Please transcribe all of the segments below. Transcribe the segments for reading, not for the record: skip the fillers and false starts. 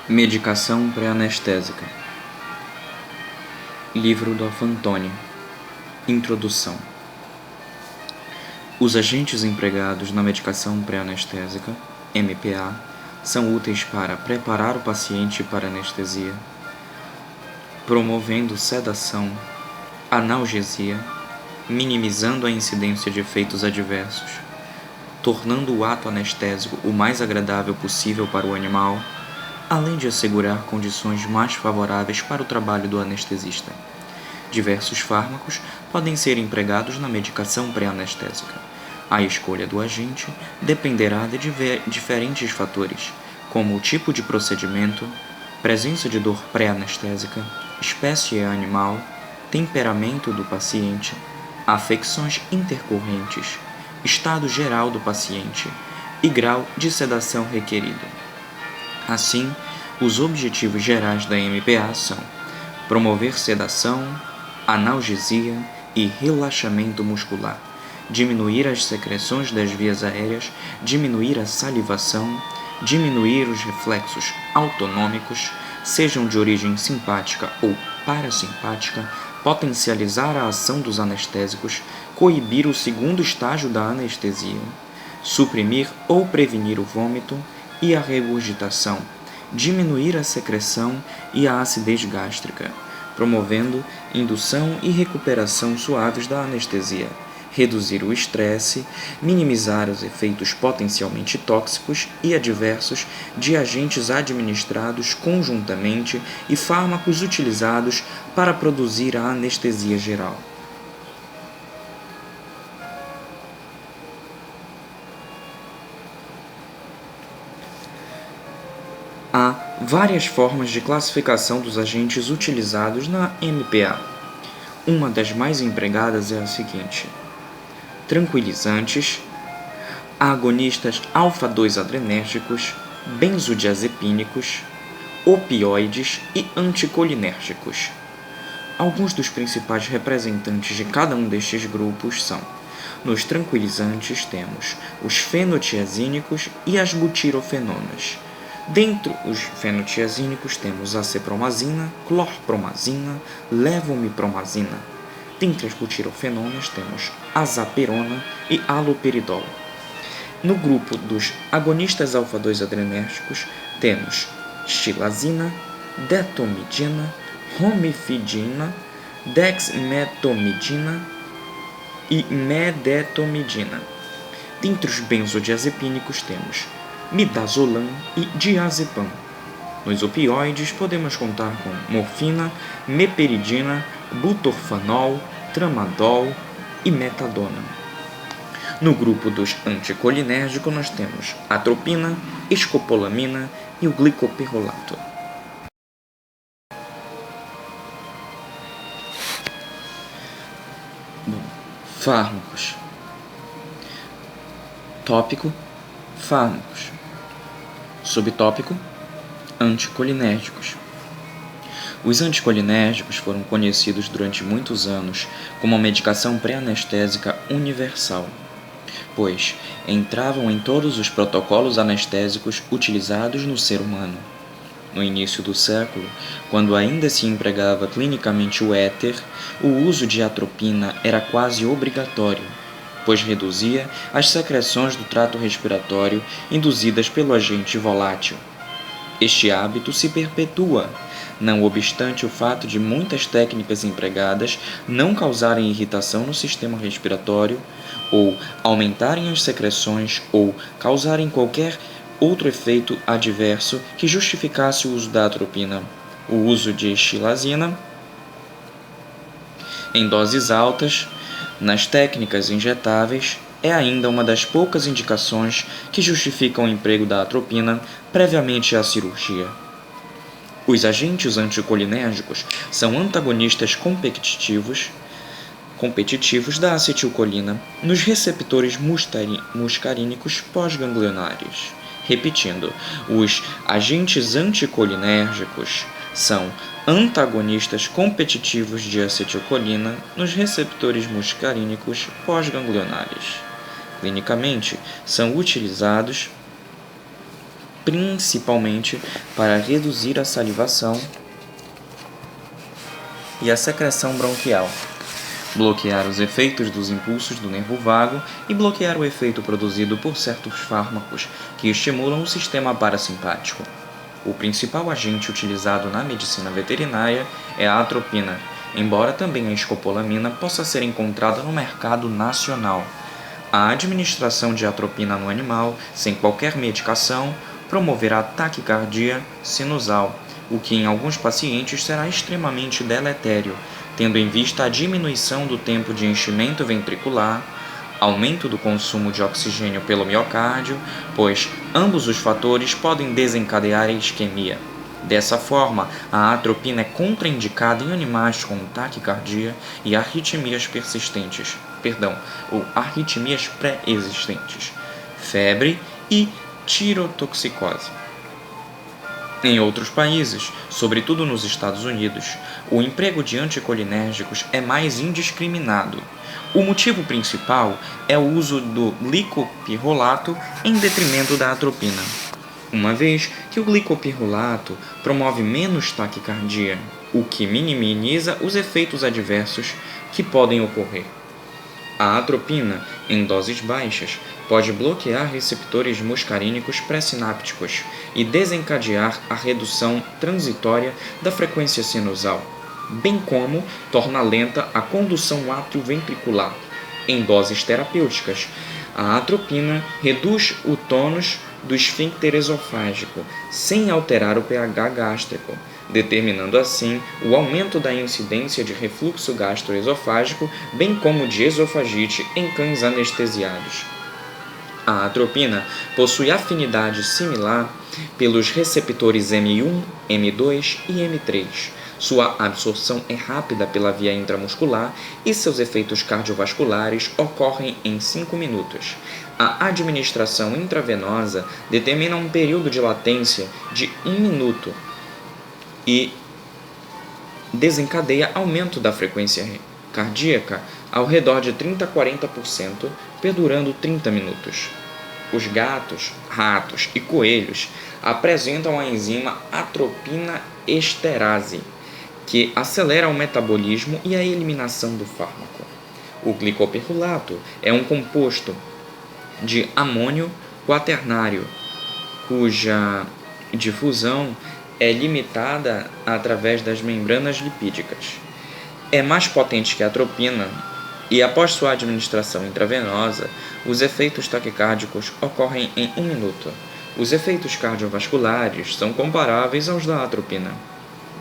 Medicação pré-anestésica. Livro do Fantoni. Introdução. Os agentes empregados na medicação pré-anestésica, MPA, são úteis para preparar o paciente para anestesia, promovendo sedação, analgesia, minimizando a incidência de efeitos adversos, tornando o ato anestésico o mais agradável possível para o animal, além de assegurar condições mais favoráveis para o trabalho do anestesista. Diversos fármacos podem ser empregados na medicação pré-anestésica. A escolha do agente dependerá de diferentes fatores, como o tipo de procedimento, presença de dor pré-anestésica, espécie animal, temperamento do paciente, afecções intercorrentes, estado geral do paciente e grau de sedação requerido. Assim, os objetivos gerais da MPA são promover sedação, analgesia e relaxamento muscular, diminuir as secreções das vias aéreas, diminuir a salivação, diminuir os reflexos autonômicos, sejam de origem simpática ou parasimpática, potencializar a ação dos anestésicos, coibir o segundo estágio da anestesia, suprimir ou prevenir o vômito e a regurgitação, diminuir a secreção e a acidez gástrica, promovendo indução e recuperação suaves da anestesia, reduzir o estresse, minimizar os efeitos potencialmente tóxicos e adversos de agentes administrados conjuntamente e fármacos utilizados para produzir a anestesia geral. Há várias formas de classificação dos agentes utilizados na MPA. Uma das mais empregadas é a seguinte: tranquilizantes, agonistas alfa-2 adrenérgicos, benzodiazepínicos, opioides e anticolinérgicos. Alguns dos principais representantes de cada um destes grupos são: nos tranquilizantes temos os fenotiazínicos e as butirofenonas. Dentre os fenotiazínicos temos a cepromazina, clorpromazina, levomipromazina. Dentre as butirofenonas temos azaperona e haloperidol. No grupo dos agonistas alfa-2 adrenérgicos temos xilazina, detomidina, romifidina, dexmetomidina e medetomidina. Dentre os benzodiazepínicos temos midazolam e diazepam. Nos opioides podemos contar com morfina, meperidina, butorfanol, tramadol e metadona. No grupo dos anticolinérgicos nós temos atropina, escopolamina e o glicoperrolato. Fármacos. Tópico: fármacos. Subtópico: anticolinérgicos. Os anticolinérgicos foram conhecidos durante muitos anos como a medicação pré-anestésica universal, pois entravam em todos os protocolos anestésicos utilizados no ser humano. No início do século, quando ainda se empregava clinicamente o éter, o uso de atropina era quase obrigatório, pois reduzia as secreções do trato respiratório induzidas pelo agente volátil. Este hábito se perpetua, não obstante o fato de muitas técnicas empregadas não causarem irritação no sistema respiratório, ou aumentarem as secreções, ou causarem qualquer outro efeito adverso que justificasse o uso da atropina. O uso de xilazina em doses altas nas técnicas injetáveis é ainda uma das poucas indicações que justificam o emprego da atropina previamente à cirurgia. Os agentes anticolinérgicos são antagonistas competitivos da acetilcolina nos receptores muscarínicos pós-ganglionares. Repetindo, os agentes anticolinérgicos são antagonistas competitivos de acetilcolina nos receptores muscarínicos pós-ganglionares. Clinicamente, são utilizados principalmente para reduzir a salivação e a secreção bronquial, bloquear os efeitos dos impulsos do nervo vago e bloquear o efeito produzido por certos fármacos que estimulam o sistema parasimpático. O principal agente utilizado na medicina veterinária é a atropina, embora também a escopolamina possa ser encontrada no mercado nacional. A administração de atropina no animal, sem qualquer medicação, promoverá taquicardia sinusal, o que em alguns pacientes será extremamente deletério, tendo em vista a diminuição do tempo de enchimento ventricular, aumento do consumo de oxigênio pelo miocárdio, pois ambos os fatores podem desencadear a isquemia. Dessa forma, a atropina é contraindicada em animais com taquicardia e arritmias arritmias pré-existentes, febre e tirotoxicose. Em outros países, sobretudo nos Estados Unidos, o emprego de anticolinérgicos é mais indiscriminado. O motivo principal é o uso do glicopirrolato em detrimento da atropina, uma vez que o glicopirrolato promove menos taquicardia, o que minimiza os efeitos adversos que podem ocorrer. A atropina, em doses baixas, pode bloquear receptores muscarínicos pré-sinápticos e desencadear a redução transitória da frequência sinusal, bem como torna lenta a condução atrioventricular. Em doses terapêuticas, a atropina reduz o tônus do esfíncter esofágico, sem alterar o pH gástrico, determinando assim o aumento da incidência de refluxo gastroesofágico, bem como de esofagite em cães anestesiados. A atropina possui afinidade similar pelos receptores M1, M2 e M3. Sua absorção é rápida pela via intramuscular e seus efeitos cardiovasculares ocorrem em 5 minutos. A administração intravenosa determina um período de latência de 1 minuto e desencadeia aumento da frequência cardíaca ao redor de 30 a 40%, perdurando 30 minutos. Os gatos, ratos e coelhos apresentam a enzima atropina esterase, que acelera o metabolismo e a eliminação do fármaco. O glicopirrolato é um composto de amônio quaternário, cuja difusão é limitada através das membranas lipídicas. É mais potente que a atropina e, após sua administração intravenosa, os efeitos taquicárdicos ocorrem em 1 minuto. Os efeitos cardiovasculares são comparáveis aos da atropina.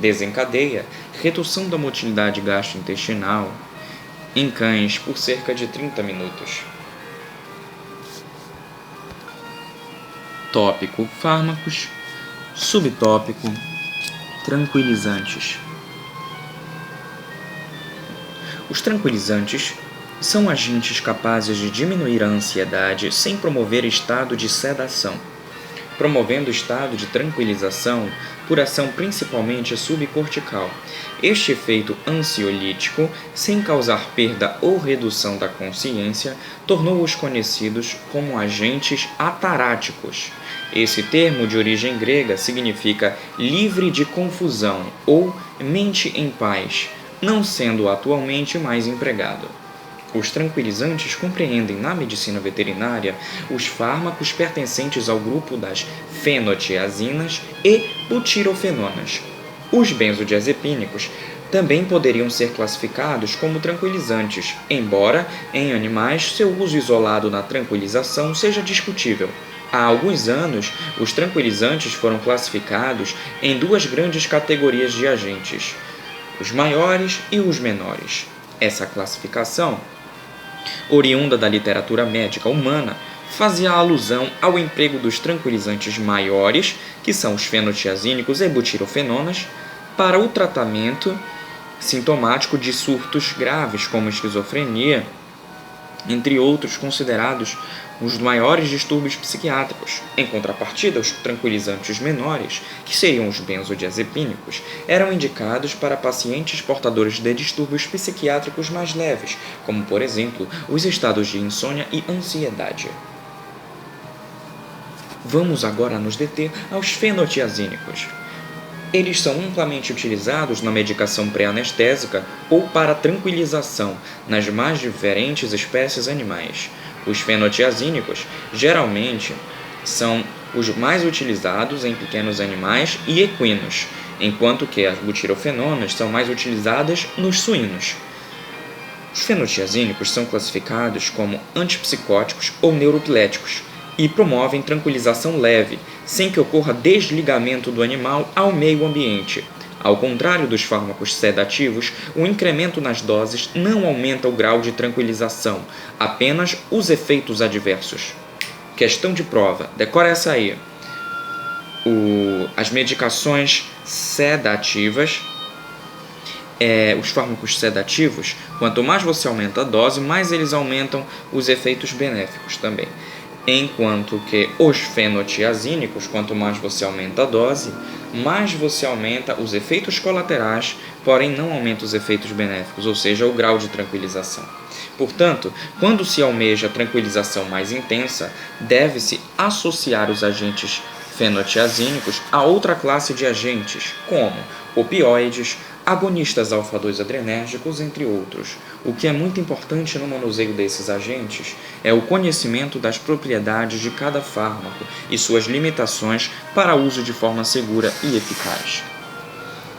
Desencadeia redução da motilidade gastrointestinal em cães por cerca de 30 minutos. Tópico: fármacos. Subtópico: tranquilizantes. Os tranquilizantes são agentes capazes de diminuir a ansiedade sem promover estado de sedação, promovendo estado de tranquilização por ação principalmente subcortical. Este efeito ansiolítico, sem causar perda ou redução da consciência, tornou-os conhecidos como agentes ataráticos. Esse termo, de origem grega, significa livre de confusão ou mente em paz, não sendo atualmente mais empregado. Os tranquilizantes compreendem na medicina veterinária os fármacos pertencentes ao grupo das fenotiazinas e butirofenonas. Os benzodiazepínicos também poderiam ser classificados como tranquilizantes, embora em animais seu uso isolado na tranquilização seja discutível. Há alguns anos, os tranquilizantes foram classificados em 2 grandes categorias de agentes, os maiores e os menores. Essa classificação, oriunda da literatura médica humana, fazia alusão ao emprego dos tranquilizantes maiores, que são os fenotiazínicos e butirofenonas, para o tratamento sintomático de surtos graves como esquizofrenia, entre outros considerados os maiores distúrbios psiquiátricos. Em contrapartida, os tranquilizantes menores, que seriam os benzodiazepínicos, eram indicados para pacientes portadores de distúrbios psiquiátricos mais leves, como, por exemplo, os estados de insônia e ansiedade. Vamos agora nos deter aos fenotiazínicos. Eles são amplamente utilizados na medicação pré-anestésica ou para tranquilização nas mais diferentes espécies animais. Os fenotiazínicos geralmente são os mais utilizados em pequenos animais e equinos, enquanto que as butirofenonas são mais utilizadas nos suínos. Os fenotiazínicos são classificados como antipsicóticos ou neuropiléticos e promovem tranquilização leve, sem que ocorra desligamento do animal ao meio ambiente. Ao contrário dos fármacos sedativos, o incremento nas doses não aumenta o grau de tranquilização, apenas os efeitos adversos. Questão de prova, decora essa aí. As medicações sedativas, os fármacos sedativos, quanto mais você aumenta a dose, mais eles aumentam os efeitos benéficos também. Enquanto que os fenotiazínicos, quanto mais você aumenta a dose, mais você aumenta os efeitos colaterais, porém não aumenta os efeitos benéficos, ou seja, o grau de tranquilização. Portanto, quando se almeja tranquilização mais intensa, deve-se associar os agentes fenotiazínicos a outra classe de agentes, como opioides, agonistas alfa-2 adrenérgicos, entre outros. O que é muito importante no manuseio desses agentes é o conhecimento das propriedades de cada fármaco e suas limitações para uso de forma segura e eficaz.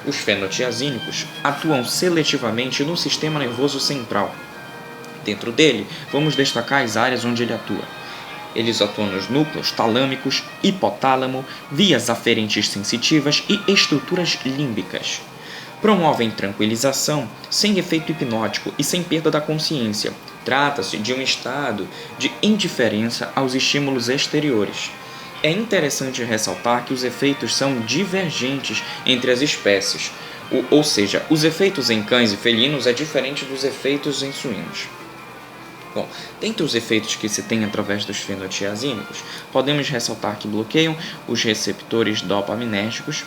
Os fenotiazínicos atuam seletivamente no sistema nervoso central. Dentro dele, vamos destacar as áreas onde ele atua. Eles atuam nos núcleos talâmicos, hipotálamo, vias aferentes sensitivas e estruturas límbicas. Promovem tranquilização sem efeito hipnótico e sem perda da consciência. Trata-se de um estado de indiferença aos estímulos exteriores. É interessante ressaltar que os efeitos são divergentes entre as espécies, ou seja, os efeitos em cães e felinos é diferente dos efeitos em suínos. Bom, dentre os efeitos que se tem através dos fenotiazínicos, podemos ressaltar que bloqueiam os receptores dopaminérgicos,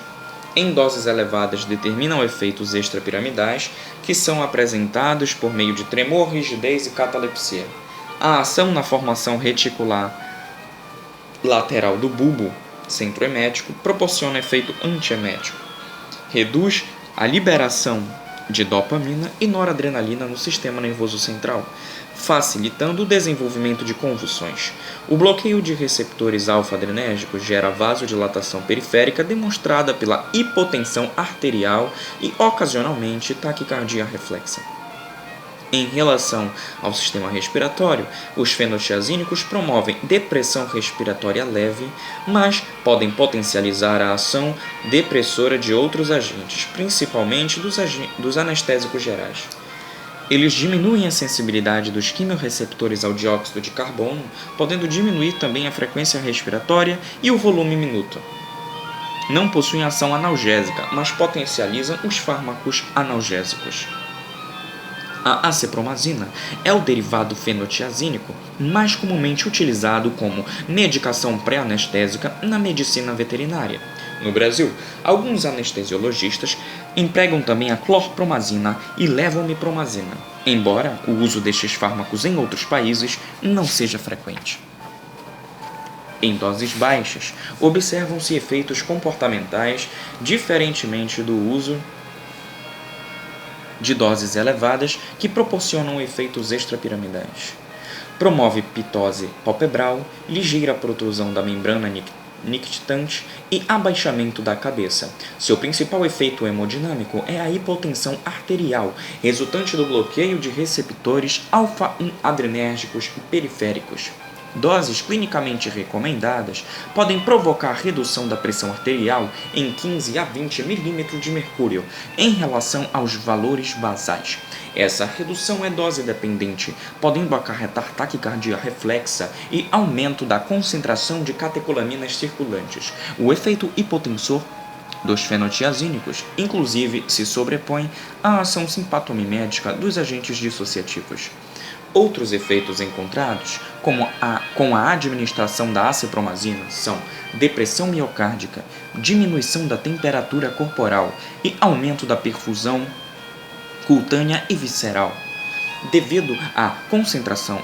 em doses elevadas determinam efeitos extrapiramidais que são apresentados por meio de tremor, rigidez e catalepsia. A ação na formação reticular lateral do bulbo centroemético proporciona efeito antiemético. Reduz a liberação de dopamina e noradrenalina no sistema nervoso central, facilitando o desenvolvimento de convulsões. O bloqueio de receptores alfa-adrenérgicos gera vasodilatação periférica demonstrada pela hipotensão arterial e, ocasionalmente, taquicardia reflexa. Em relação ao sistema respiratório, os fenotiazínicos promovem depressão respiratória leve, mas podem potencializar a ação depressora de outros agentes, principalmente dos anestésicos gerais. Eles diminuem a sensibilidade dos quimiorreceptores ao dióxido de carbono, podendo diminuir também a frequência respiratória e o volume minuto. Não possuem ação analgésica, mas potencializam os fármacos analgésicos. A acepromazina é o derivado fenotiazínico mais comumente utilizado como medicação pré-anestésica na medicina veterinária. No Brasil, alguns anestesiologistas empregam também a clorpromazina e levomipromazina, embora o uso destes fármacos em outros países não seja frequente. Em doses baixas, observam-se efeitos comportamentais diferentemente do uso de doses elevadas que proporcionam efeitos extrapiramidais. Promove pitose palpebral, ligeira protrusão da membrana nictitante e abaixamento da cabeça. Seu principal efeito hemodinâmico é a hipotensão arterial, resultante do bloqueio de receptores alfa-1 adrenérgicos e periféricos. Doses clinicamente recomendadas podem provocar redução da pressão arterial em 15 a 20 mm de mercúrio em relação aos valores basais. Essa redução é dose dependente, podendo acarretar taquicardia reflexa e aumento da concentração de catecolaminas circulantes. O efeito hipotensor dos fenotiazínicos, inclusive, se sobrepõe à ação simpatomimética dos agentes dissociativos. Outros efeitos encontrados, com a administração da acepromazina, são depressão miocárdica, diminuição da temperatura corporal e aumento da perfusão cutânea e visceral. Devido à concentração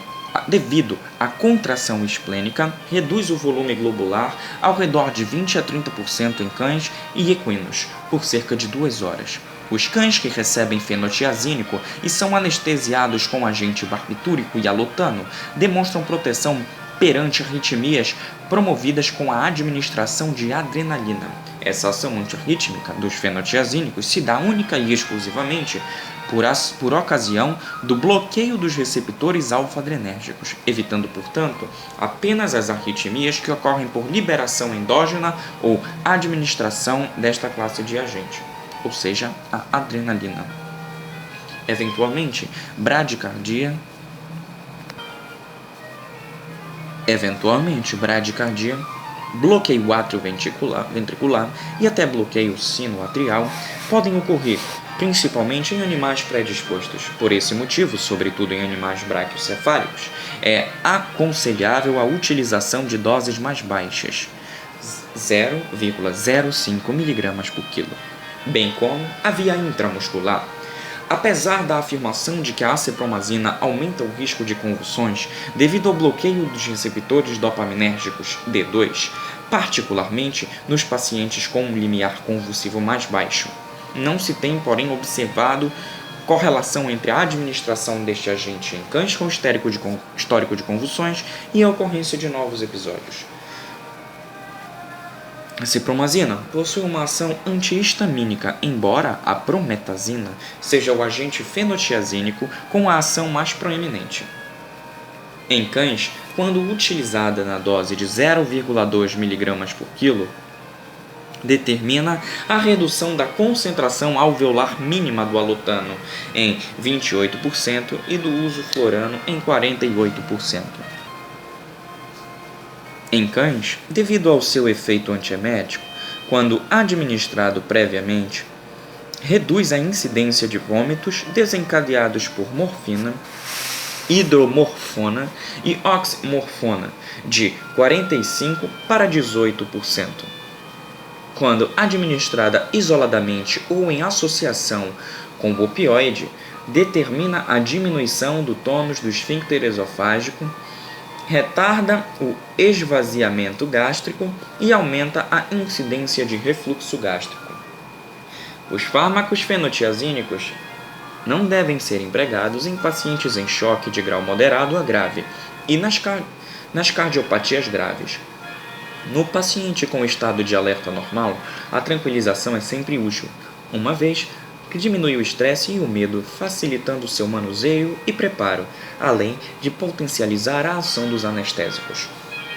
devido à contração esplênica, reduz o volume globular ao redor de 20 a 30% em cães e equinos, por cerca de 2 horas. Os cães que recebem fenotiazínico e são anestesiados com agente barbitúrico e alotano demonstram proteção perante arritmias promovidas com a administração de adrenalina. Essa ação antiarrítmica dos fenotiazínicos se dá única e exclusivamente por ocasião do bloqueio dos receptores alfa-adrenérgicos, evitando, portanto, apenas as arritmias que ocorrem por liberação endógena ou administração desta classe de agente, ou seja, a adrenalina. Eventualmente, bradicardia, bloqueio atrioventricular e até bloqueio sinoatrial podem ocorrer, principalmente em animais predispostos. Por esse motivo, sobretudo em animais braquiocefálicos, é aconselhável a utilização de doses mais baixas, 0,05 mg por quilo, bem como a via intramuscular. Apesar da afirmação de que a acepromazina aumenta o risco de convulsões devido ao bloqueio dos receptores dopaminérgicos D2, particularmente nos pacientes com um limiar convulsivo mais baixo, não se tem, porém, observado correlação entre a administração deste agente em cães com histórico de convulsões e a ocorrência de novos episódios. A acepromazina possui uma ação antihistamínica, embora a prometazina seja o agente fenotiazínico com a ação mais proeminente. Em cães, quando utilizada na dose de 0,2 mg por quilo, determina a redução da concentração alveolar mínima do alotano em 28% e do uso florano em 48%. Em cães, devido ao seu efeito antiemético, quando administrado previamente, reduz a incidência de vômitos desencadeados por morfina, hidromorfona e oximorfona de 45% para 18%. Quando administrada isoladamente ou em associação com o opioide, determina a diminuição do tônus do esfíncter esofágico, retarda o esvaziamento gástrico e aumenta a incidência de refluxo gástrico. Os fármacos fenotiazínicos não devem ser empregados em pacientes em choque de grau moderado a grave e nas cardiopatias graves. No paciente com estado de alerta normal, a tranquilização é sempre útil, uma vez que diminui o estresse e o medo, facilitando seu manuseio e preparo, além de potencializar a ação dos anestésicos.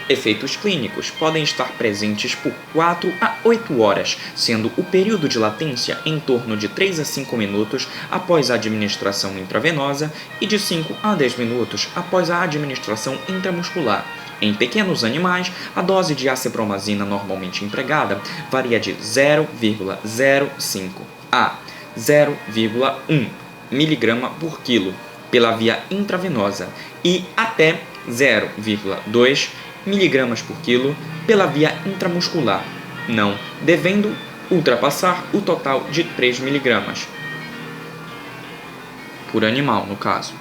Efeitos clínicos podem estar presentes por 4 a 8 horas, sendo o período de latência em torno de 3 a 5 minutos após a administração intravenosa e de 5 a 10 minutos após a administração intramuscular. Em pequenos animais, a dose de acepromazina normalmente empregada varia de 0,05 a 0,1 mg por quilo pela via intravenosa e até 0,2 mg por quilo pela via intramuscular, não devendo ultrapassar o total de 3 mg por animal, no caso.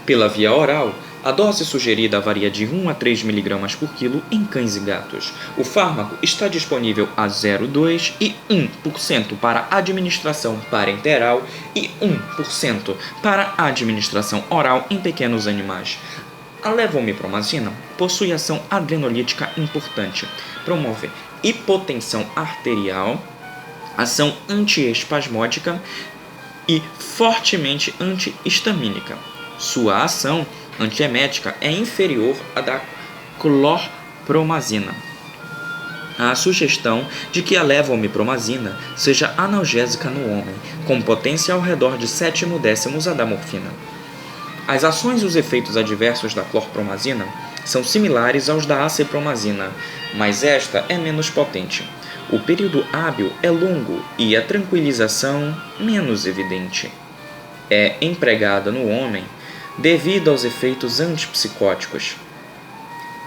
Pela via oral, a dose sugerida varia de 1 a 3 mg por quilo em cães e gatos. O fármaco está disponível a 0,2% e 1% para administração parenteral e 1% para administração oral em pequenos animais. A levomipromazina possui ação adrenolítica importante, promove hipotensão arterial, ação antiespasmódica e fortemente antihistamínica. Sua ação antiemética é inferior à da clorpromazina. Há a sugestão de que a levomipromazina seja analgésica no homem, com potência ao redor de 7/10 a da morfina. As ações e os efeitos adversos da clorpromazina são similares aos da acepromazina, mas esta é menos potente. O período hábil é longo e a tranquilização menos evidente. É empregada no homem devido aos efeitos antipsicóticos.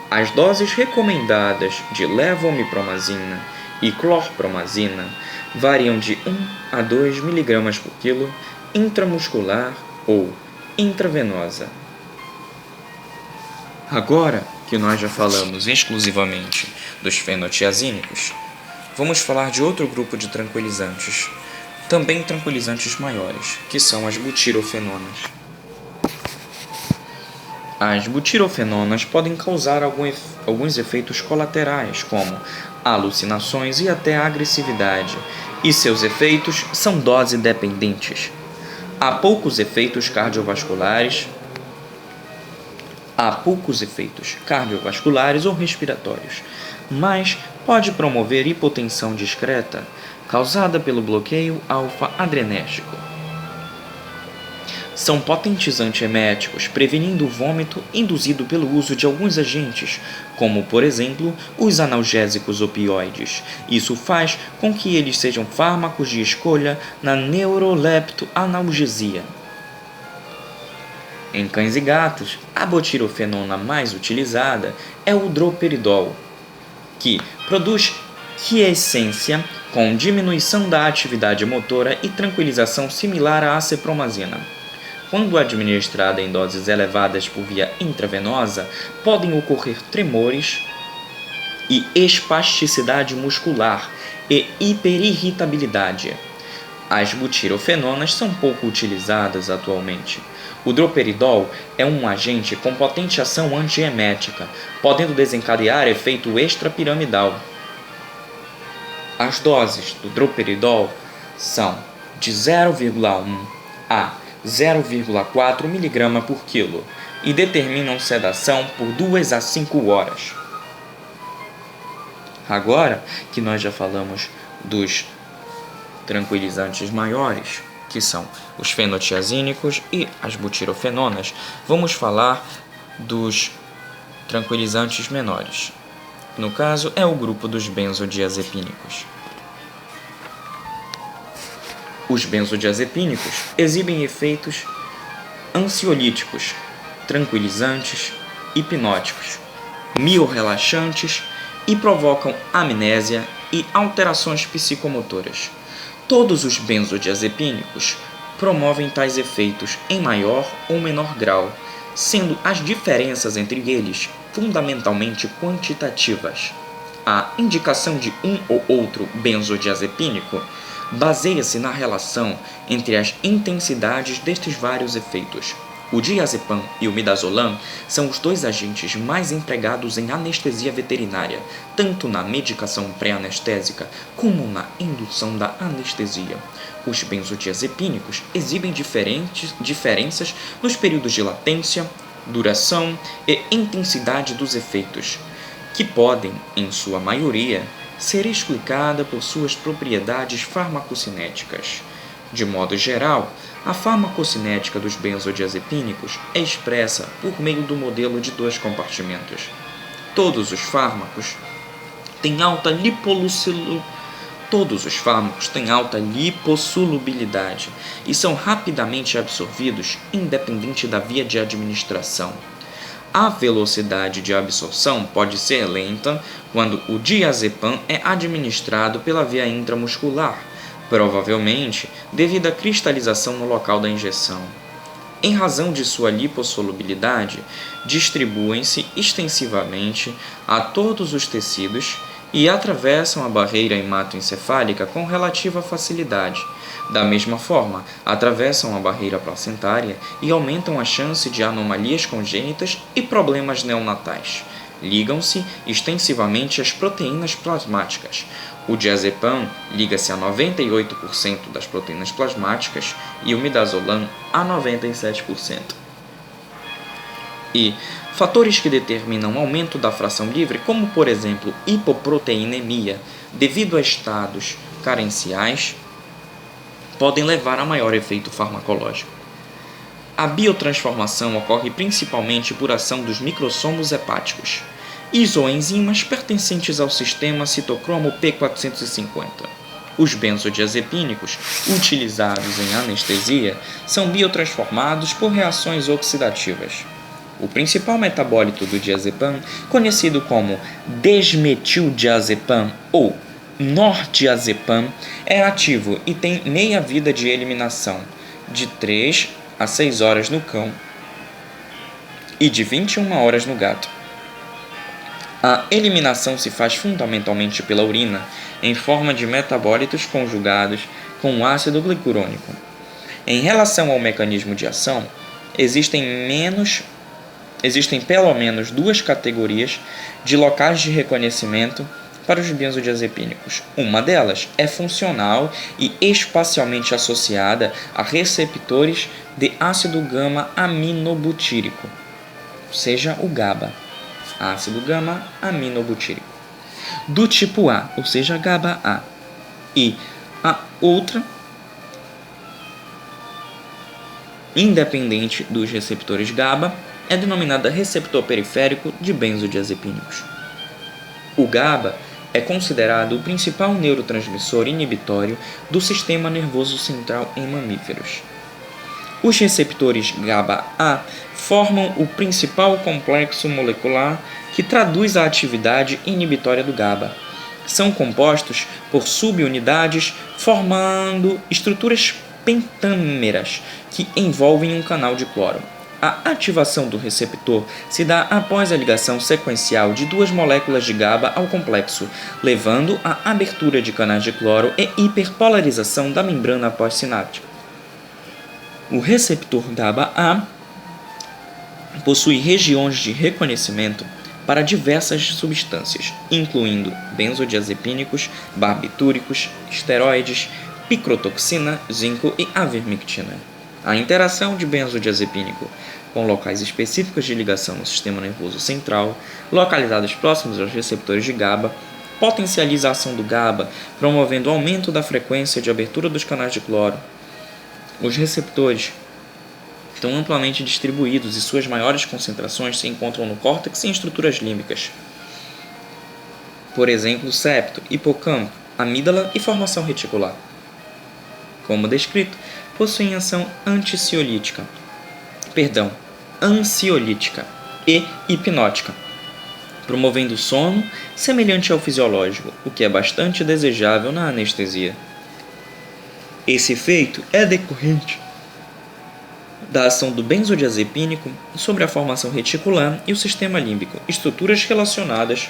As doses recomendadas de levomipromazina e clorpromazina variam de 1 a 2 mg por quilo intramuscular ou intravenosa. Agora que nós já falamos exclusivamente dos fenotiazínicos, vamos falar de outro grupo de tranquilizantes, também tranquilizantes maiores, que são as butirofenonas. As butirofenonas podem causar alguns efeitos colaterais, como alucinações e até agressividade, e seus efeitos são dose dependentes. Há poucos efeitos cardiovasculares ou respiratórios, mas pode promover hipotensão discreta causada pelo bloqueio alfa-adrenérgico. São potentes antieméticos, prevenindo o vômito induzido pelo uso de alguns agentes, como, por exemplo, os analgésicos opioides. Isso faz com que eles sejam fármacos de escolha na neuroleptoanalgesia. Em cães e gatos, a butirofenona mais utilizada é o droperidol, que produz quiescência com diminuição da atividade motora e tranquilização similar à acepromazina. Quando administrada em doses elevadas por via intravenosa, podem ocorrer tremores e espasticidade muscular e hiperirritabilidade. As butirofenonas são pouco utilizadas atualmente. O droperidol é um agente com potente ação antiemética, podendo desencadear efeito extrapiramidal. As doses do droperidol são de 0,1 a 0,4 mg por quilo e determinam sedação por 2 a 5 horas. Agora que nós já falamos dos tranquilizantes maiores, que são os fenotiazínicos e as butirofenonas, vamos falar dos tranquilizantes menores. No caso, é o grupo dos benzodiazepínicos. Os benzodiazepínicos exibem efeitos ansiolíticos, tranquilizantes, hipnóticos, miorrelaxantes e provocam amnésia e alterações psicomotoras. Todos os benzodiazepínicos promovem tais efeitos em maior ou menor grau, sendo as diferenças entre eles fundamentalmente quantitativas. A indicação de um ou outro benzodiazepínico baseia-se na relação entre as intensidades destes vários efeitos. O diazepam e o midazolam são os dois agentes mais empregados em anestesia veterinária, tanto na medicação pré-anestésica como na indução da anestesia. Os benzodiazepínicos exibem diferenças nos períodos de latência, duração e intensidade dos efeitos, que podem, em sua maioria, ser explicada por suas propriedades farmacocinéticas. De modo geral, a farmacocinética dos benzodiazepínicos é expressa por meio do modelo de 2 compartimentos. Todos os fármacos têm alta lipossolubilidade e são rapidamente absorvidos, independente da via de administração. A velocidade de absorção pode ser lenta quando o diazepam é administrado pela via intramuscular, provavelmente devido à cristalização no local da injeção. Em razão de sua lipossolubilidade, distribuem-se extensivamente a todos os tecidos e atravessam a barreira hematoencefálica com relativa facilidade. Da mesma forma, atravessam a barreira placentária e aumentam a chance de anomalias congênitas e problemas neonatais. Ligam-se extensivamente às proteínas plasmáticas. O diazepam liga-se a 98% das proteínas plasmáticas e o midazolam a 97%. E fatores que determinam aumento da fração livre, como por exemplo hipoproteinemia, devido a estados carenciais, podem levar a maior efeito farmacológico. A biotransformação ocorre principalmente por ação dos microssomos hepáticos, isoenzimas pertencentes ao sistema citocromo P450. Os benzodiazepínicos, utilizados em anestesia, são biotransformados por reações oxidativas. O principal metabólito do diazepam, conhecido como desmetildiazepam ou nordiazepam, é ativo e tem meia-vida de eliminação, de 3 a 6 horas no cão e de 21 horas no gato. A eliminação se faz fundamentalmente pela urina, em forma de metabólitos conjugados com o ácido glicurônico. Em relação ao mecanismo de ação, existem pelo menos duas categorias de locais de reconhecimento para os benzodiazepínicos. Uma delas é funcional e espacialmente associada a receptores de ácido gama-aminobutírico, ou seja, o GABA, ácido gama-aminobutírico, do tipo A, ou seja, GABA-A. E a outra, independente dos receptores GABA, é denominada receptor periférico de benzodiazepínicos. O GABA é considerado o principal neurotransmissor inibitório do sistema nervoso central em mamíferos. Os receptores GABA-A formam o principal complexo molecular que traduz a atividade inibitória do GABA. São compostos por subunidades formando estruturas pentâmeras que envolvem um canal de cloro. A ativação do receptor se dá após a ligação sequencial de duas moléculas de GABA ao complexo, levando à abertura de canais de cloro e hiperpolarização da membrana pós-sináptica. O receptor GABA-A possui regiões de reconhecimento para diversas substâncias, incluindo benzodiazepínicos, barbitúricos, esteroides, picrotoxina, zinco e avermectina. A interação de benzodiazepínico com locais específicos de ligação no sistema nervoso central, localizados próximos aos receptores de GABA, potencializa a ação do GABA, promovendo o aumento da frequência de abertura dos canais de cloro. Os receptores estão amplamente distribuídos e suas maiores concentrações se encontram no córtex e em estruturas límbicas. Por exemplo, septo, hipocampo, amígdala e formação reticular. Como descrito, possuem ação ansiolítica e hipnótica, promovendo sono semelhante ao fisiológico, o que é bastante desejável na anestesia. Esse efeito é decorrente da ação do benzodiazepínico sobre a formação reticular e o sistema límbico, estruturas relacionadas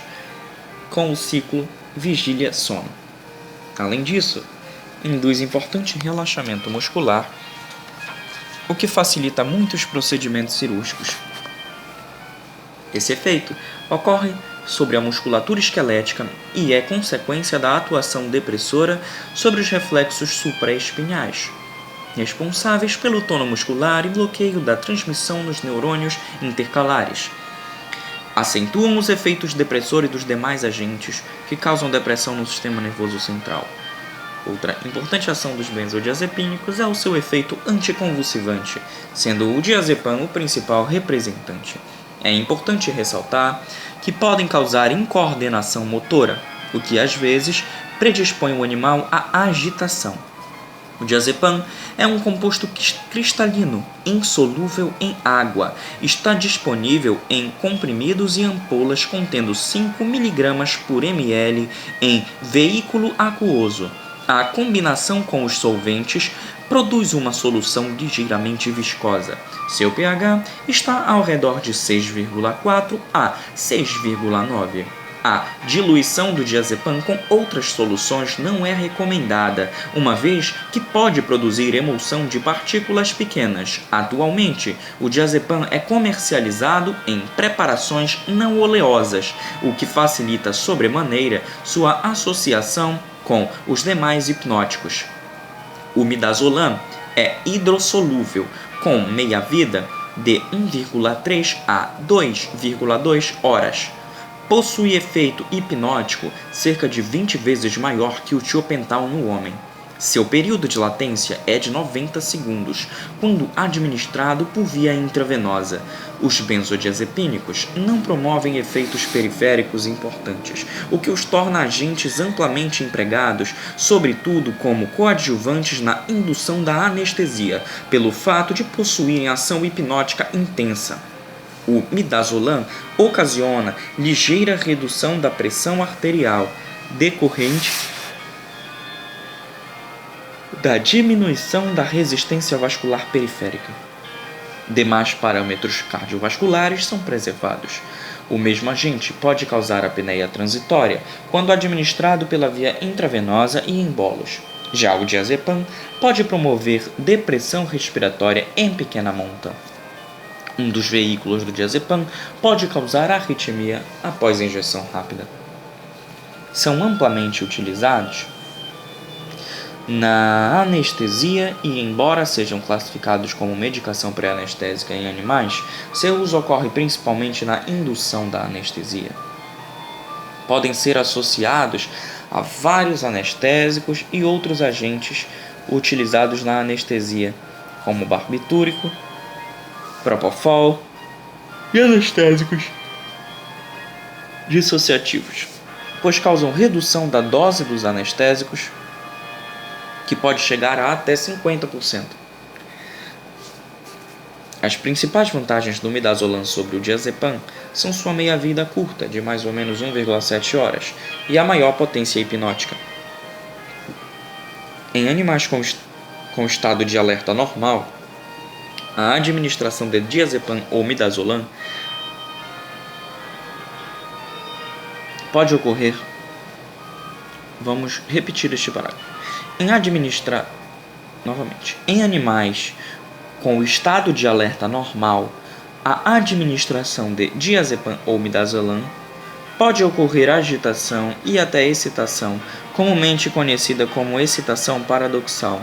com o ciclo vigília-sono. Além disso, induz importante relaxamento muscular, o que facilita muitos procedimentos cirúrgicos. Esse efeito ocorre sobre a musculatura esquelética e é consequência da atuação depressora sobre os reflexos supraespinhais, responsáveis pelo tono muscular e bloqueio da transmissão nos neurônios intercalares. Acentuam os efeitos depressores dos demais agentes que causam depressão no sistema nervoso central. Outra importante ação dos benzodiazepínicos é o seu efeito anticonvulsivante, sendo o diazepam o principal representante. É importante ressaltar que podem causar incoordenação motora, o que às vezes predispõe o animal à agitação. O diazepam é um composto cristalino, insolúvel em água. Está disponível em comprimidos e ampolas contendo 5 mg por ml em veículo aquoso. A combinação com os solventes produz uma solução ligeiramente viscosa. Seu pH está ao redor de 6,4 a 6,9. A diluição do diazepam com outras soluções não é recomendada, uma vez que pode produzir emulsão de partículas pequenas. Atualmente, o diazepam é comercializado em preparações não oleosas, o que facilita sobremaneira sua associação com os demais hipnóticos. O midazolam é hidrossolúvel, com meia-vida de 1,3 a 2,2 horas. Possui efeito hipnótico cerca de 20 vezes maior que o tiopental no homem. Seu período de latência é de 90 segundos, quando administrado por via intravenosa. Os benzodiazepínicos não promovem efeitos periféricos importantes, o que os torna agentes amplamente empregados, sobretudo como coadjuvantes na indução da anestesia, pelo fato de possuírem ação hipnótica intensa. O midazolam ocasiona ligeira redução da pressão arterial, decorrente da diminuição da resistência vascular periférica. Demais parâmetros cardiovasculares são preservados. O mesmo agente pode causar apneia transitória quando administrado pela via intravenosa e em bolos. Já o diazepam pode promover depressão respiratória em pequena monta. Um dos veículos do diazepam pode causar arritmia após injeção rápida. São amplamente utilizados na anestesia e, embora sejam classificados como medicação pré-anestésica em animais, seu uso ocorre principalmente na indução da anestesia. Podem ser associados a vários anestésicos e outros agentes utilizados na anestesia, como barbitúrico, propofol e anestésicos dissociativos, pois causam redução da dose dos anestésicos, que pode chegar a até 50%. As principais vantagens do midazolam sobre o diazepam são sua meia-vida curta, de mais ou menos 1,7 horas, e a maior potência hipnótica. Em animais com estado de alerta normal, a administração de diazepam ou midazolam pode ocorrer. Vamos repetir este parágrafo. Em animais com o estado de alerta normal, a administração de diazepam ou midazolam pode ocorrer agitação e até excitação, comumente conhecida como excitação paradoxal.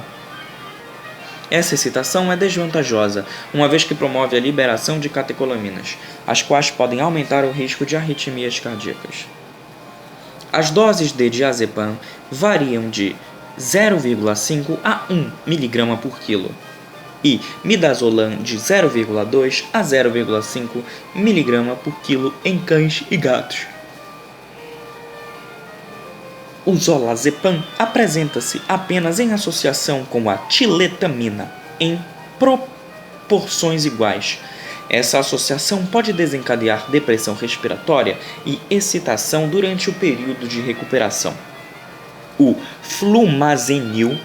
Essa excitação é desvantajosa, uma vez que promove a liberação de catecolaminas, as quais podem aumentar o risco de arritmias cardíacas. As doses de diazepam variam de 0,5 a 1 mg por quilo e midazolam de 0,2 a 0,5 mg por quilo em cães e gatos. O zolazepam apresenta-se apenas em associação com a tiletamina, em proporções iguais. Essa associação pode desencadear depressão respiratória e excitação durante o período de recuperação. O flumazenil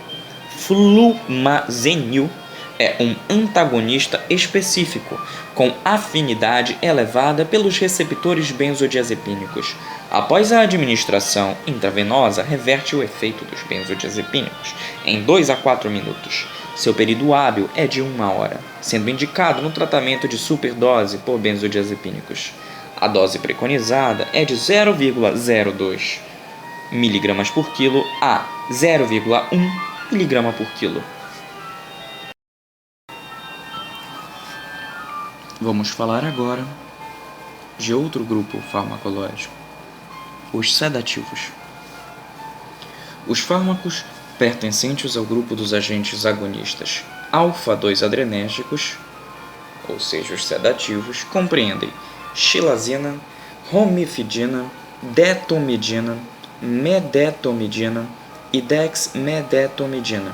é um antagonista específico, com afinidade elevada pelos receptores benzodiazepínicos. Após a administração intravenosa, reverte o efeito dos benzodiazepínicos em 2 a 4 minutos. Seu período hábil é de 1 hora, sendo indicado no tratamento de superdose por benzodiazepínicos. A dose preconizada é de 0,02 mg por quilo a 0,1 mg por quilo. Vamos falar agora de outro grupo farmacológico, os sedativos. Os fármacos pertencentes ao grupo dos agentes agonistas alfa-2 adrenérgicos, ou seja, os sedativos, compreendem xilazina, romifidina, detomidina, medetomidina e dexmedetomidina.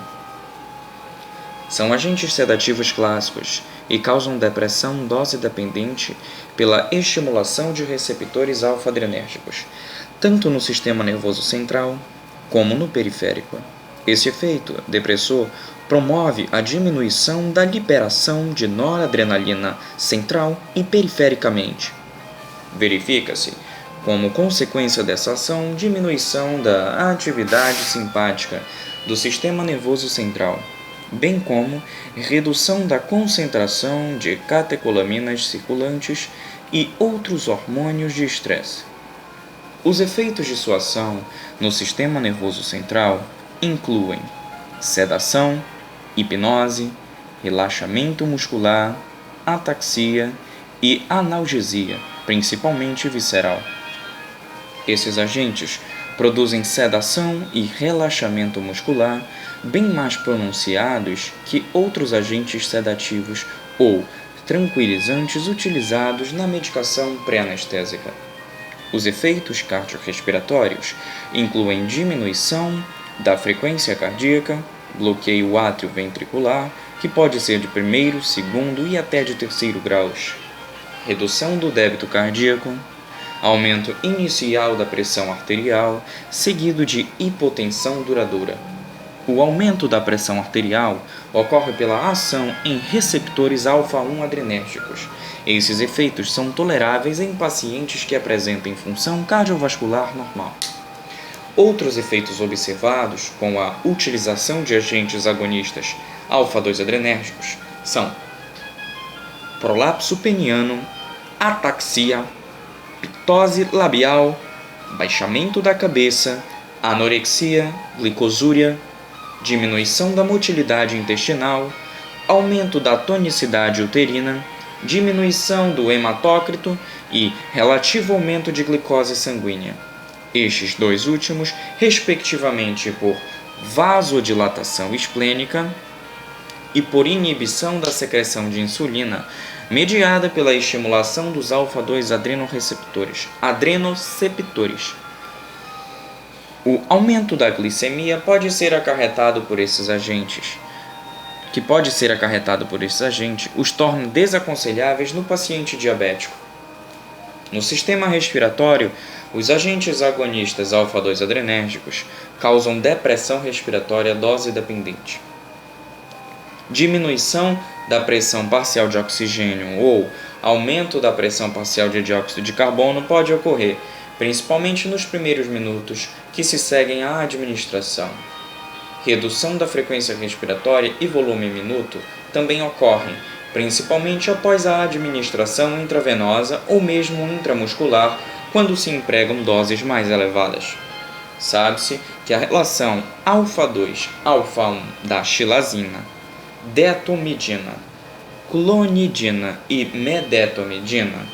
São agentes sedativos clássicos e causam depressão dose-dependente pela estimulação de receptores alfa-adrenérgicos, tanto no sistema nervoso central como no periférico. Esse efeito depressor promove a diminuição da liberação de noradrenalina central e perifericamente. Verifica-se, como consequência dessa ação, diminuição da atividade simpática do sistema nervoso central, bem como redução da concentração de catecolaminas circulantes e outros hormônios de estresse. Os efeitos de sua ação no sistema nervoso central incluem sedação, hipnose, relaxamento muscular, ataxia e analgesia, principalmente visceral. Esses agentes produzem sedação e relaxamento muscular bem mais pronunciados que outros agentes sedativos ou tranquilizantes utilizados na medicação pré-anestésica. Os efeitos cardiorrespiratórios incluem diminuição da frequência cardíaca, bloqueio átrio-ventricular, que pode ser de primeiro, segundo e até de terceiro graus, redução do débito cardíaco, aumento inicial da pressão arterial, seguido de hipotensão duradoura. O aumento da pressão arterial ocorre pela ação em receptores alfa-1 adrenérgicos. Esses efeitos são toleráveis em pacientes que apresentem função cardiovascular normal. Outros efeitos observados com a utilização de agentes agonistas alfa-2 adrenérgicos são prolapso peniano, ataxia, pictose labial, baixamento da cabeça, anorexia, glicosúria, diminuição da motilidade intestinal, aumento da tonicidade uterina, diminuição do hematócrito e relativo aumento de glicose sanguínea. Estes dois últimos, respectivamente por vasodilatação esplênica e por inibição da secreção de insulina, mediada pela estimulação dos alfa-2 adrenoceptores. O aumento da glicemia pode ser acarretado por esses agentes, os torna desaconselháveis no paciente diabético. No sistema respiratório, os agentes agonistas alfa-2 adrenérgicos causam depressão respiratória dose-dependente. Diminuição da pressão parcial de oxigênio ou aumento da pressão parcial de dióxido de carbono pode ocorrer, principalmente nos primeiros minutos que se seguem à administração. Redução da frequência respiratória e volume minuto também ocorrem, principalmente após a administração intravenosa ou mesmo intramuscular, quando se empregam doses mais elevadas. Sabe-se que a relação alfa-2-alfa-1 da xilazina, detomidina, clonidina e medetomidina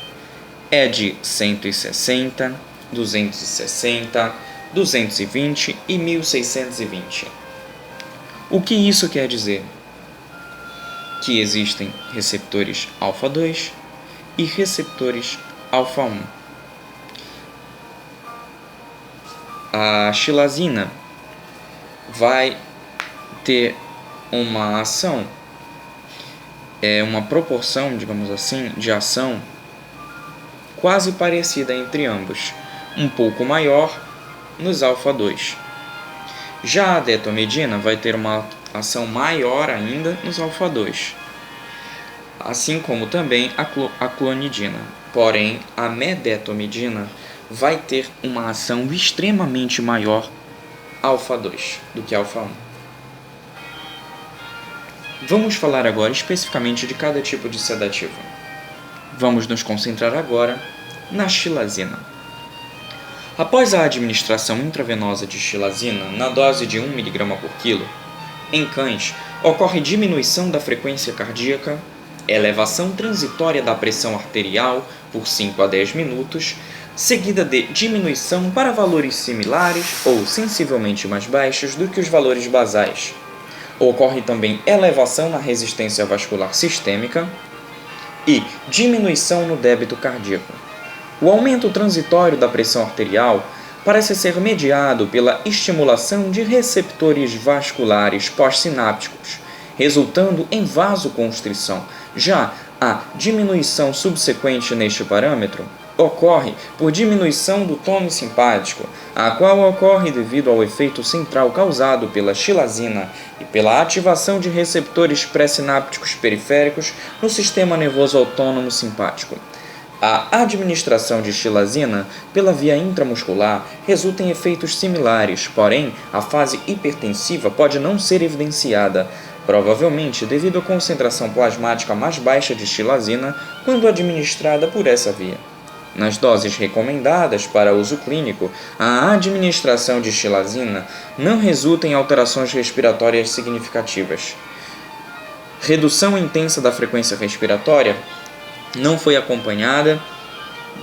é de 160, 260, 220 e 1620. O que isso quer dizer? Que existem receptores alfa-2 e receptores alfa-1. A xilazina vai ter uma ação, uma proporção, digamos assim, de ação quase parecida entre ambos, um pouco maior nos alfa-2. Já a detomidina vai ter uma ação maior ainda nos alfa-2, assim como também a clonidina. Porém, a medetomidina vai ter uma ação extremamente maior alfa-2 do que alfa-1. Vamos falar agora especificamente de cada tipo de sedativo. Vamos nos concentrar agora na xilazina. Após a administração intravenosa de xilazina na dose de 1 mg por quilo, em cães ocorre diminuição da frequência cardíaca, elevação transitória da pressão arterial por 5 a 10 minutos, seguida de diminuição para valores similares ou sensivelmente mais baixos do que os valores basais. Ocorre também elevação na resistência vascular sistêmica e diminuição no débito cardíaco. O aumento transitório da pressão arterial parece ser mediado pela estimulação de receptores vasculares pós-sinápticos, resultando em vasoconstrição. Já a diminuição subsequente neste parâmetro ocorre por diminuição do tônus simpático, a qual ocorre devido ao efeito central causado pela xilazina e pela ativação de receptores pré-sinápticos periféricos no sistema nervoso autônomo simpático. A administração de xilazina pela via intramuscular resulta em efeitos similares, porém, a fase hipertensiva pode não ser evidenciada, provavelmente devido à concentração plasmática mais baixa de xilazina quando administrada por essa via. Nas doses recomendadas para uso clínico, a administração de xilazina não resulta em alterações respiratórias significativas. Redução intensa da frequência respiratória não foi acompanhada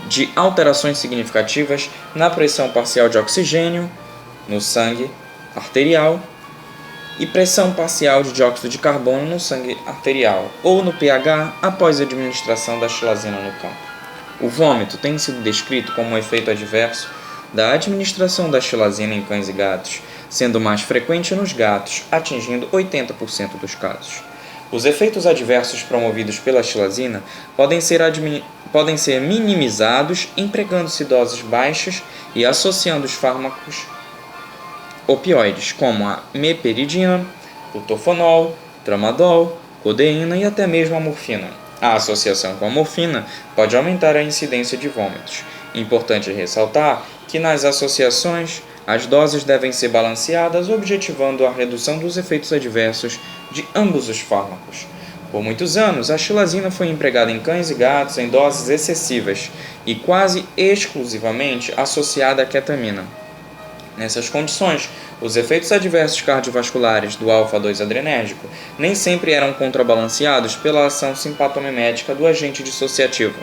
de alterações significativas na pressão parcial de oxigênio no sangue arterial e pressão parcial de dióxido de carbono no sangue arterial ou no pH após a administração da xilazina no campo. O vômito tem sido descrito como um efeito adverso da administração da xilazina em cães e gatos, sendo mais frequente nos gatos, atingindo 80% dos casos. Os efeitos adversos promovidos pela xilazina podem ser minimizados empregando-se doses baixas e associando os fármacos opioides como a meperidina, o tofanol, tramadol, codeína e até mesmo a morfina. A associação com a morfina pode aumentar a incidência de vômitos. Importante ressaltar que nas associações as doses devem ser balanceadas, objetivando a redução dos efeitos adversos de ambos os fármacos. Por muitos anos, a xilazina foi empregada em cães e gatos em doses excessivas e quase exclusivamente associada à ketamina. Nessas condições, os efeitos adversos cardiovasculares do alfa-2-adrenérgico nem sempre eram contrabalanceados pela ação simpatomimética do agente dissociativo.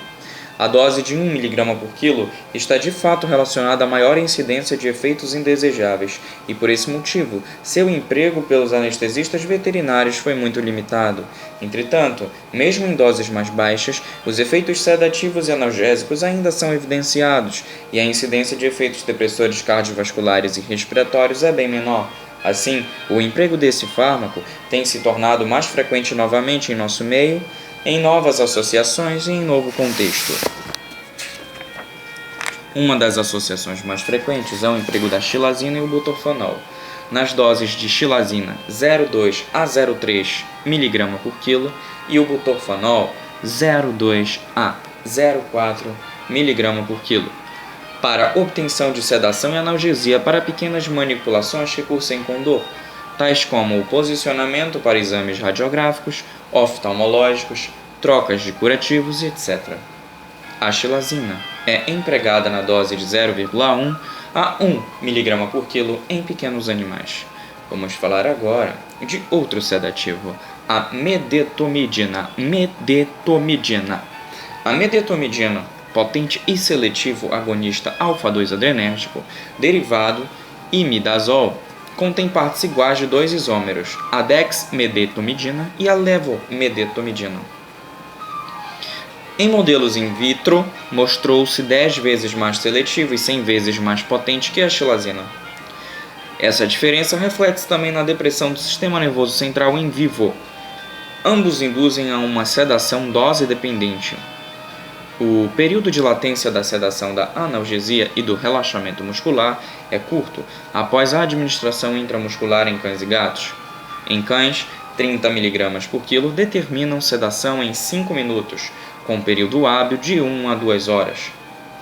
A dose de 1 mg por quilo está de fato relacionada à maior incidência de efeitos indesejáveis e, por esse motivo, seu emprego pelos anestesistas veterinários foi muito limitado. Entretanto, mesmo em doses mais baixas, os efeitos sedativos e analgésicos ainda são evidenciados e a incidência de efeitos depressores cardiovasculares e respiratórios é bem menor. Assim, o emprego desse fármaco tem se tornado mais frequente novamente em nosso meio, em novas associações e em novo contexto. Uma das associações mais frequentes é o emprego da xilazina e o butorfanol. Nas doses de xilazina 0,2 a 0,3 mg por quilo e o butorfanol 0,2 a 0,4 mg por quilo, para obtenção de sedação e analgesia para pequenas manipulações que cursem com dor, tais como o posicionamento para exames radiográficos, oftalmológicos, trocas de curativos e etc. A xilazina é empregada na dose de 0,1 a 1 mg por quilo em pequenos animais. Vamos falar agora de outro sedativo, a medetomidina. A medetomidina, potente e seletivo agonista alfa-2-adrenérgico, derivado imidazol, contém partes iguais de dois isômeros, a dexmedetomidina e a levomedetomidina. Em modelos in vitro, mostrou-se 10 vezes mais seletivo e 100 vezes mais potente que a xilazina. Essa diferença reflete-se também na depressão do sistema nervoso central in vivo. Ambos induzem a uma sedação dose-dependente. O período de latência da sedação da analgesia e do relaxamento muscular é curto após a administração intramuscular em cães e gatos. Em cães, 30 mg por quilo determinam sedação em 5 minutos, com período hábil de 1 a 2 horas.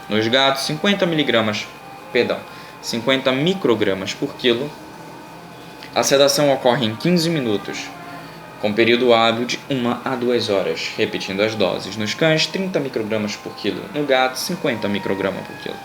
Nos gatos, 50 microgramas por quilo, a sedação ocorre em 15 minutos, com período hábil de 1 a 2 horas, repetindo as doses. Nos cães, 30 microgramas por quilo, no gato, 50 microgramas por quilo.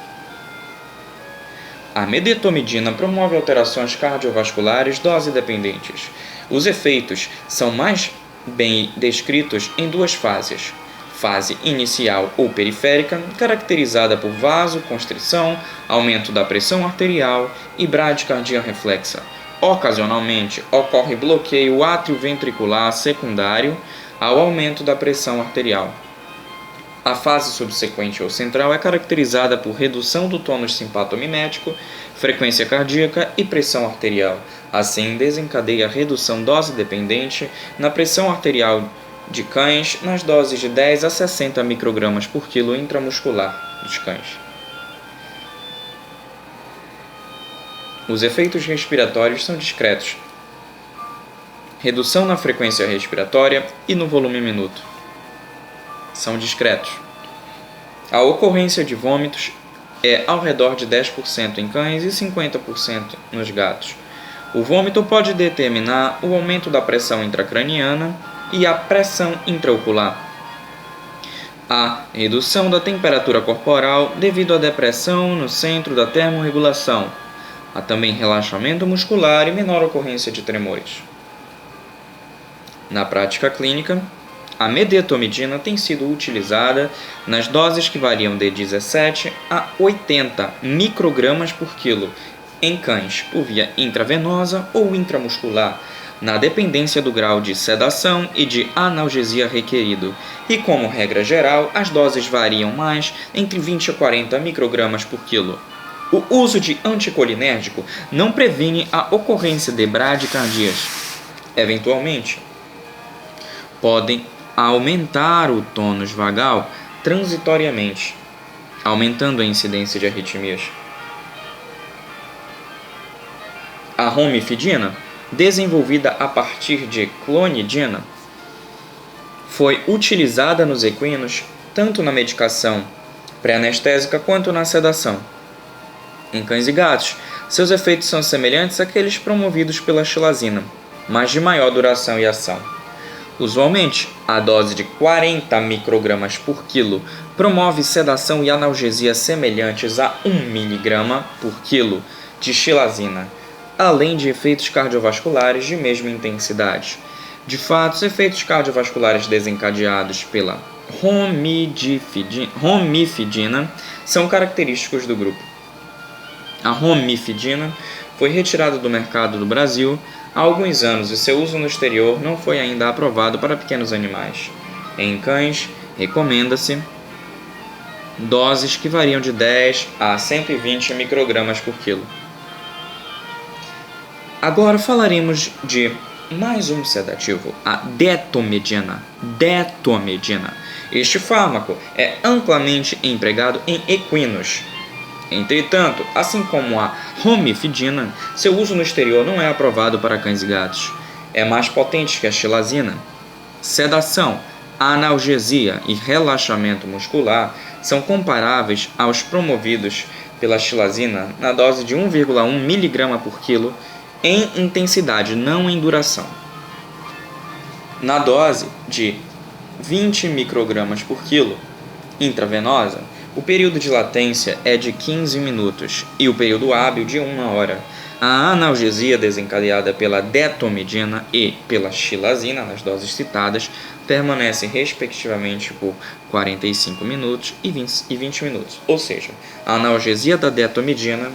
A medetomidina promove alterações cardiovasculares dose-dependentes. Os efeitos são mais bem descritos em duas fases. Fase inicial ou periférica, caracterizada por vasoconstrição, aumento da pressão arterial e bradicardia reflexa. Ocasionalmente, ocorre bloqueio atrioventricular secundário ao aumento da pressão arterial. A fase subsequente ou central é caracterizada por redução do tônus simpatomimético, frequência cardíaca e pressão arterial. Assim, desencadeia a redução dose-dependente na pressão arterial de cães nas doses de 10 a 60 microgramas por quilo intramuscular dos cães. Os efeitos respiratórios são discretos. Redução na frequência respiratória e no volume minuto. São discretos. A ocorrência de vômitos é ao redor de 10% em cães e 50% nos gatos. O vômito pode determinar o aumento da pressão intracraniana e a pressão intraocular. A redução da temperatura corporal devido à depressão no centro da termorregulação. Há também relaxamento muscular e menor ocorrência de tremores. Na prática clínica, a medetomidina tem sido utilizada nas doses que variam de 17 a 80 microgramas por quilo em cães por via intravenosa ou intramuscular, na dependência do grau de sedação e de analgesia requerido, e como regra geral, as doses variam mais entre 20 a 40 microgramas por quilo. O uso de anticolinérgico não previne a ocorrência de bradicardias. Eventualmente, podem aumentar o tônus vagal transitoriamente, aumentando a incidência de arritmias. A romifidina, desenvolvida a partir de clonidina, foi utilizada nos equinos tanto na medicação pré-anestésica quanto na sedação. Em cães e gatos, seus efeitos são semelhantes àqueles promovidos pela xilazina, mas de maior duração e ação. Usualmente, a dose de 40 microgramas por quilo promove sedação e analgesia semelhantes a 1 miligrama por quilo de xilazina, além de efeitos cardiovasculares de mesma intensidade. De fato, os efeitos cardiovasculares desencadeados pela romifidina são característicos do grupo. A romifidina foi retirada do mercado do Brasil há alguns anos e seu uso no exterior não foi ainda aprovado para pequenos animais. Em cães, recomenda-se doses que variam de 10 a 120 microgramas por quilo. Agora falaremos de mais um sedativo, a detomedina. Este fármaco é amplamente empregado em equinos. Entretanto, assim como a romifidina, seu uso no exterior não é aprovado para cães e gatos. É mais potente que a xilazina. Sedação, analgesia e relaxamento muscular são comparáveis aos promovidos pela xilazina na dose de 1,1 mg por quilo em intensidade, não em duração. Na dose de 20 microgramas por quilo intravenosa, o período de latência é de 15 minutos e o período hábil de 1 hora. A analgesia desencadeada pela detomedina e pela xilazina, nas doses citadas, permanece respectivamente por 45 minutos e 20 minutos. Ou seja, a analgesia da detomedina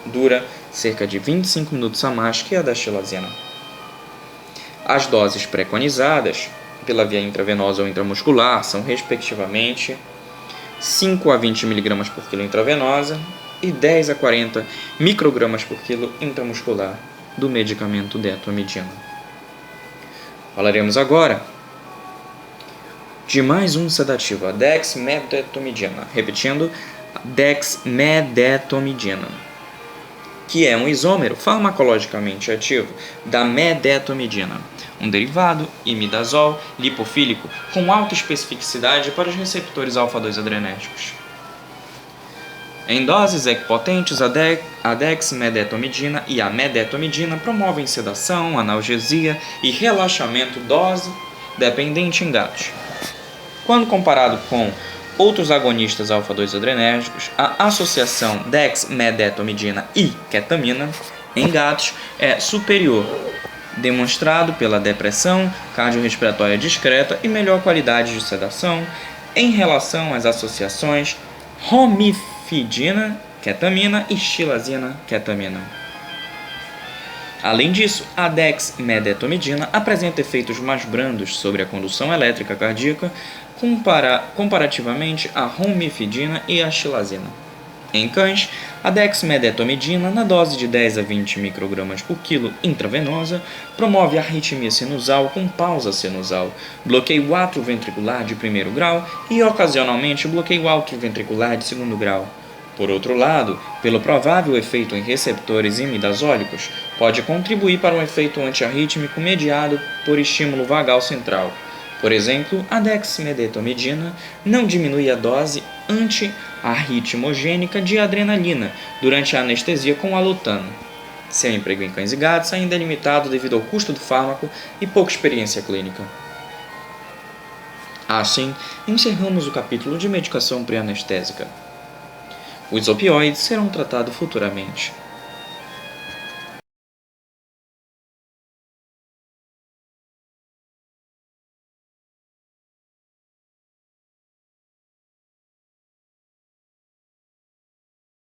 dura cerca de 25 minutos a mais que a da xilazina. As doses preconizadas pela via intravenosa ou intramuscular são, respectivamente, 5 a 20 mg por quilo intravenosa e 10 a 40 microgramas por quilo intramuscular do medicamento detomedina. Falaremos agora de mais um sedativo, a dexmedetomidina. Repetindo, dexmedetomidina, que é um isômero farmacologicamente ativo da medetomidina, um derivado imidazol lipofílico com alta especificidade para os receptores alfa-2 adrenérgicos. Em doses equipotentes, a dexmedetomidina e a medetomidina promovem sedação, analgesia e relaxamento dose-dependente em gatos. Quando comparado com outros agonistas alfa-2 adrenérgicos, a associação dexmedetomidina e ketamina em gatos é superior, demonstrado pela depressão cardiorrespiratória discreta e melhor qualidade de sedação em relação às associações romifidina, ketamina e xilazina, ketamina. Além disso, a dexmedetomidina apresenta efeitos mais brandos sobre a condução elétrica cardíaca comparativamente à romifidina e à xilazina. Em cães, a dexmedetomidina, na dose de 10 a 20 microgramas por quilo intravenosa, promove arritmia sinusal com pausa sinusal, bloqueio atrioventricular de primeiro grau e, ocasionalmente, bloqueio atrioventricular de segundo grau. Por outro lado, pelo provável efeito em receptores imidazólicos, pode contribuir para um efeito antiarrítmico mediado por estímulo vagal central. Por exemplo, a dexmedetomidina não diminui a dose antiarritmogênica de adrenalina durante a anestesia com alotano. Seu emprego em cães e gatos ainda é limitado devido ao custo do fármaco e pouca experiência clínica. Assim, encerramos o capítulo de medicação pré-anestésica. Os opioides serão tratados futuramente.